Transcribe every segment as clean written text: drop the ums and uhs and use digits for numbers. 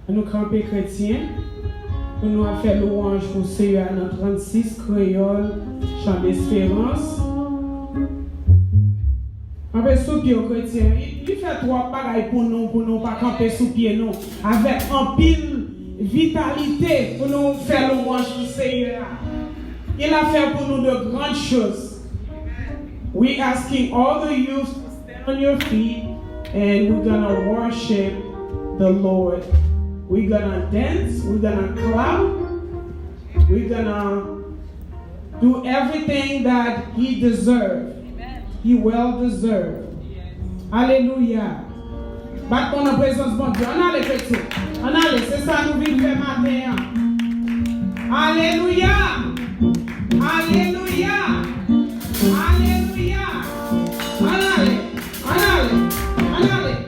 Nous camper chrétiens, nous avons fait louange pour Seigneur dans 36 créole, chant d'espérance. On fait sous pied aux chrétiens. Il fait trois bagailles pour nous pas camper sous pied, nous, avec un pile vitalité pour nous faire louange pour Seigneur. Il a fait pour nous de grandes choses. We asking all the youth to stand on your feet and we're gonna worship the Lord. We're gonna dance, we're gonna clap, we're gonna do everything that He deserves. He well deserved. Alléluia. Battons en présence de Dieu. On allait faire ça. On allait, c'est ça nous vivons faire matin. Alléluia. Alléluia. Alléluia. On allait. On allait. On allait.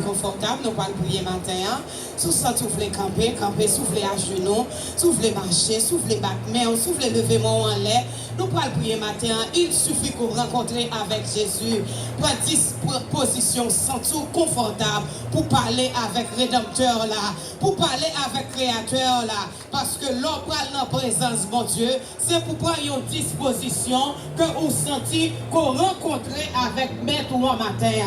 confortable, nous allons prier matin. Sous ça, soufflez camper, soufflez à genoux, soufflez marcher, soufflez battre main, soufflez lever mon en l'air. Nous allons prier matin. Il suffit qu'on rencontre avec Jésus. Prends disposition, sens-toi confortable pour parler avec Rédempteur là, pour parler avec Créateur là. Parce que l'on parle dans la présence, mon Dieu, c'est pour prendre une disposition que vous sentez qu'on rencontre avec Maître au matin.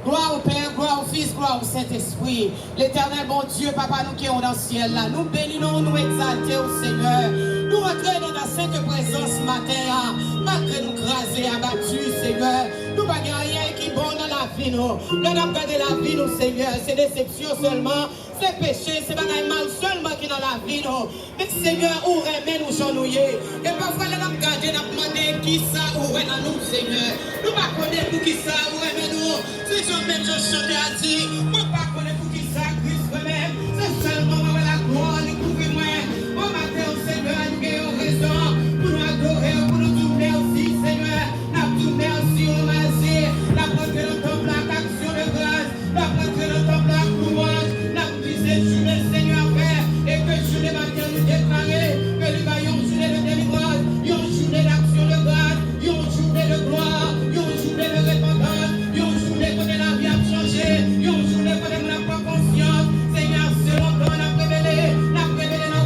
Gloire au Père, gloire au Fils, gloire au Saint-Esprit. L'Éternel, bon Dieu, Papa, nous qui sommes dans le ciel là, nous bénissons, nous exaltons au Seigneur. Nous entrons dans ta sainte présence ce matin, malgré nous craser, abattus, Seigneur. Nous ne pouvons rien qui est bon dans la vie, nous. Nous avons gardé la vie, nous, Seigneur. C'est déception seulement, c'est péché, c'est pas mal seulement qui est dans la vie, nous. Mais Seigneur, où remet nous genouiller. Et parfois, nous avons gardé, nous avons demandé qui ça, où est dans nous, Seigneur. Nous ne connaissons pas pour qui ça, où remet nous. Si je-même, je chante à dire, moi, ne connaissons pas pour qui ça, Christ même. C'est seulement la gloire, découvrez-moi. Au matin, Seigneur, nous avons raison pour nous adorer, pour nous tourner aussi, Seigneur. Nous tourner aussi au merci. La porte de ton plat d'action de grâce. La porte de ton plat louange. Nous disons, journée, Seigneur, Père. Et que journée matin nous déclarer que nous voyons journée de délivrance, une journée d'action de grâce, une journée de gloire, une journée de repentance, une journée où la vie a changé, une journée où on n'a pas conscience. Seigneur, c'est longtemps on a révélé dans le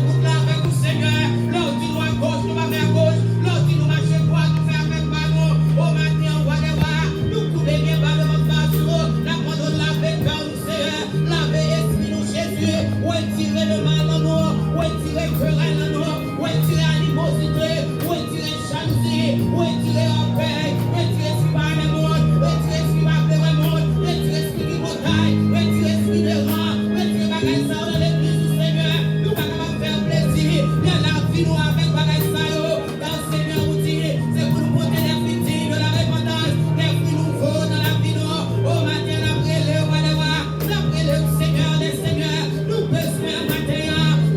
groupe là avec vous, Seigneur. L'autre dit nous à gauche, nous va vers gauche. L'autre dit nous marcher droit, nous faire avec ballon. Au matin, on va les voir. Nous couper bien bas de votre passeau. La prendre de laver cœur, nous, Seigneur. Laver esprit, nous, Jésus. Où est tirer le mal en nous? Où est tirer querelle en nous? Où est tirer animosité? Où est tirer jalousie? Où est tirer orgueil? Où est tirer ce qui va le monde? Où est tirer ce qui va faire le monde? Où est tirer ce qui dit bataille? Où est tirer ce qui dérange? Où est tirer bagaille ça dans l'église, Seigneur? Nous va pas faire plaisir. Viens la vie nous avec bagaille ça yo. Dans le Seigneur nous dit, c'est pour nous porter les victimes de la repentance. Les fruits nouveaux dans la vie nous. Au matin, après le roi des rois. Après le Seigneur des seigneurs. Nous besoin matin.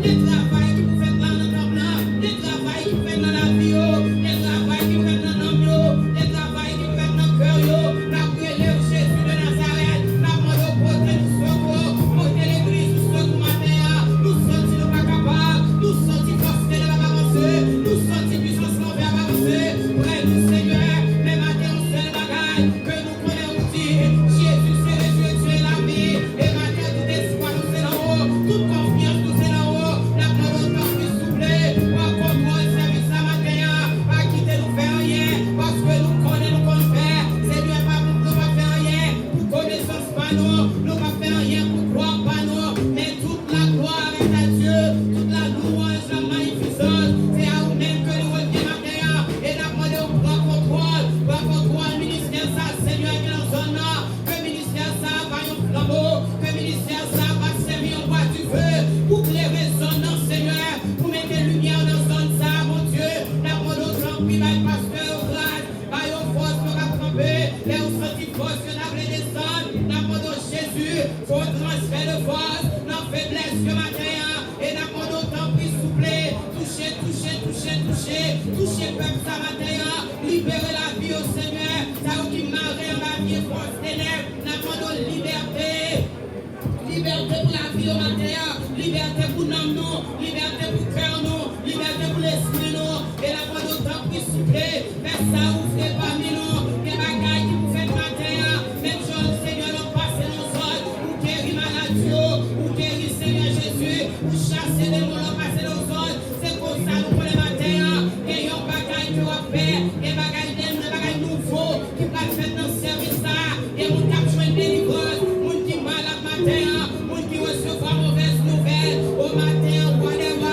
Les travail qui vous faites dans notre blanc. Les travail qui vous faites dans la vie yo. Les travail qui vous faites dans l'homme yo. Les travail qui vous faites dans le cœur yo. Après le Jésus de Nazareth. La mort au porter nous secours. Porter l'église nous secours matin. Nous sentis nous pas capables. Nous sentis forcés de la avancer. Nous sentis puissance non vers avancer. Près nous Seigneur. Mais matin on seul bagaille. Que nous connaissons dire. Jésus c'est résurrection et la vie. Et matin tout espoir nous c'est là-haut. Toute confiance nous c'est là-haut. La mort au temps qui souffle. Pour comprendre le service à matin. Pas quitter nous faire rien. Parce que nous connaissons faire. Seigneur pas pour nous pas faire rien. Pour connaissance pas nous. Nous pas faire rien pour croire pas nous. Mais toute la gloire est à Dieu. Toute la louange, la magnificence. C'est à vous-même que nous revenons matin. Et nous demandons au grand contrôle. Grand contrôle, ministère ça, Seigneur, qui est dans zone là. Que ministère ça va un flambeau. Que ministère ça va servir en bois du feu. Pour clairer zone dans Seigneur. Pour mettre lumière dans zone ça, mon Dieu. Nous demandons au grand prix, by pasteur, au grâce. By au force pour camper. Les au senti force que nous voulons descendre. Nous demandons Jésus. Faut transfert de force. Dans faiblesse que matin. Et nous demandons autant prix souffler. Toucher, toucher, toucher, toucher. Toucher peuple ça matin. Libérer la vie au Seigneur. Ça qui marre en la vie force ténèbres. Nous demandons liberté. Liberté pour la vie au matin. Liberté pour nous. Liberté pour cœur nous. Liberté pour l'esprit nous. Et la voix d'autant plus souffler. Mais ça ouvre parmi nous. Des bagailles qui vous fait matin. Même chose, Seigneur, nous passer nos sols. Ou guérir maladie. Ou guérir Seigneur Jésus. Ou chasser des mots, nous passer nos sols. C'est comme ça nous pour les matins. Et il y a des bagailles qui vont faire. Des bagailles d'aime, des bagailles nouveaux. Qui vont faire dans le service là. Et mon cap jouer une délivrance. Mon qui malade matin. Mon qui recevoir mauvaise nouvelle. Au matin, whatever.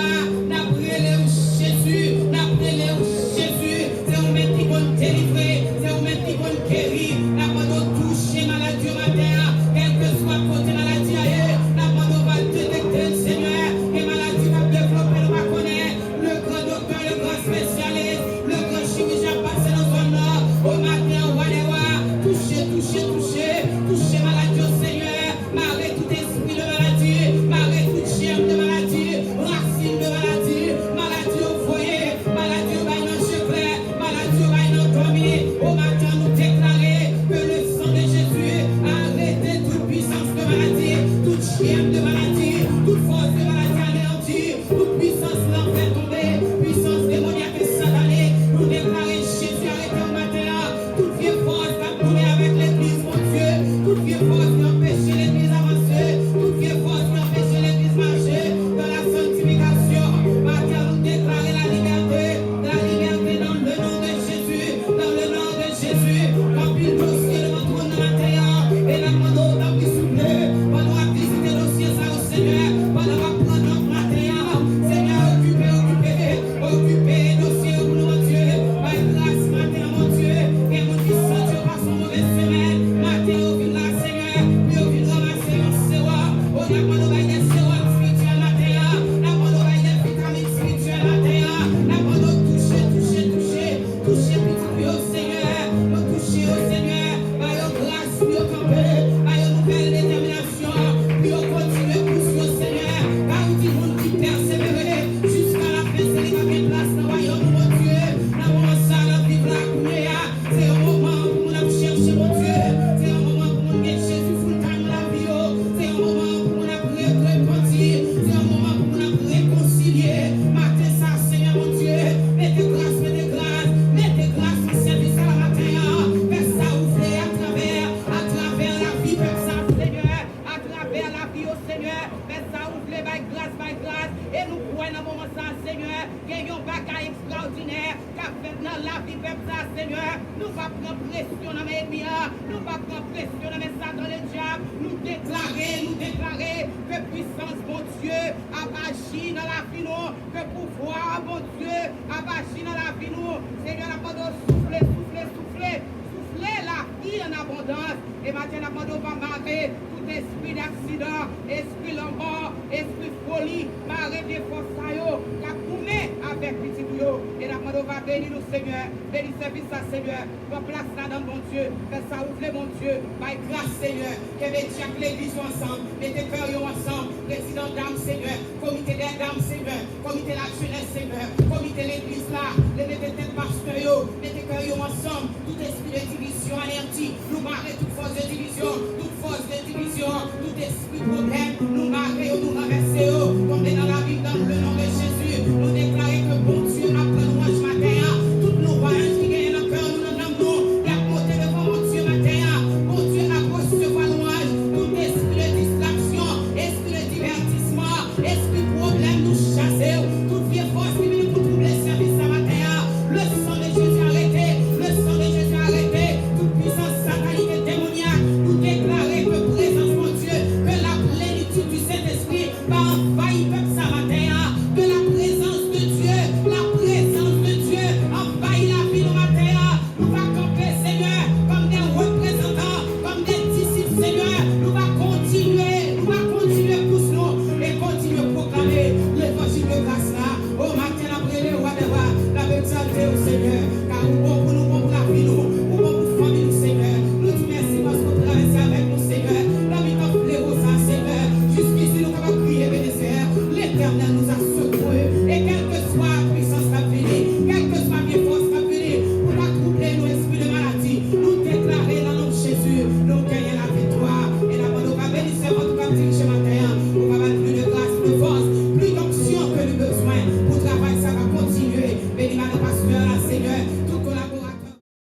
mais ça ouvre by grâce, et nous croyons dans le moment ça, Seigneur, qu'il y a un bagage extraordinaire qu'a fait dans la vie, peuple ça, Seigneur. Nous ne pas prendre pression dans mes ennemis, nous ne pas prendre pression dans mes Satan, le diable, nous déclarer que puissance, bon Dieu, a agi dans la vie, nous, que pouvoir, bon Dieu, a agi dans la vie, nous. Seigneur, la parole souffler la vie en abondance. Et maintenant, la parole va marrer tout esprit d'accident, esprit lombard, esprit folie, marrer des forces à eux, la coumer avec petit yo. Et la parole va bénir nous, Seigneur. Bénir service à Seigneur. Va place là dans mon Dieu. Fais ça ouvre mon Dieu. By grâce, Seigneur. Que mettez l'église ensemble. Mettez cœur ensemble. Président d'âme, Seigneur. Comité des dames, Seigneur. Comité la jeunesse, Seigneur. Comité l'église là. Mettez tête pasteur yo. Mettez cœur ensemble. Tout esprit de division anéanti. Nous marrer toute force de division. Toute force de division. Tout esprit problème. Nous marrer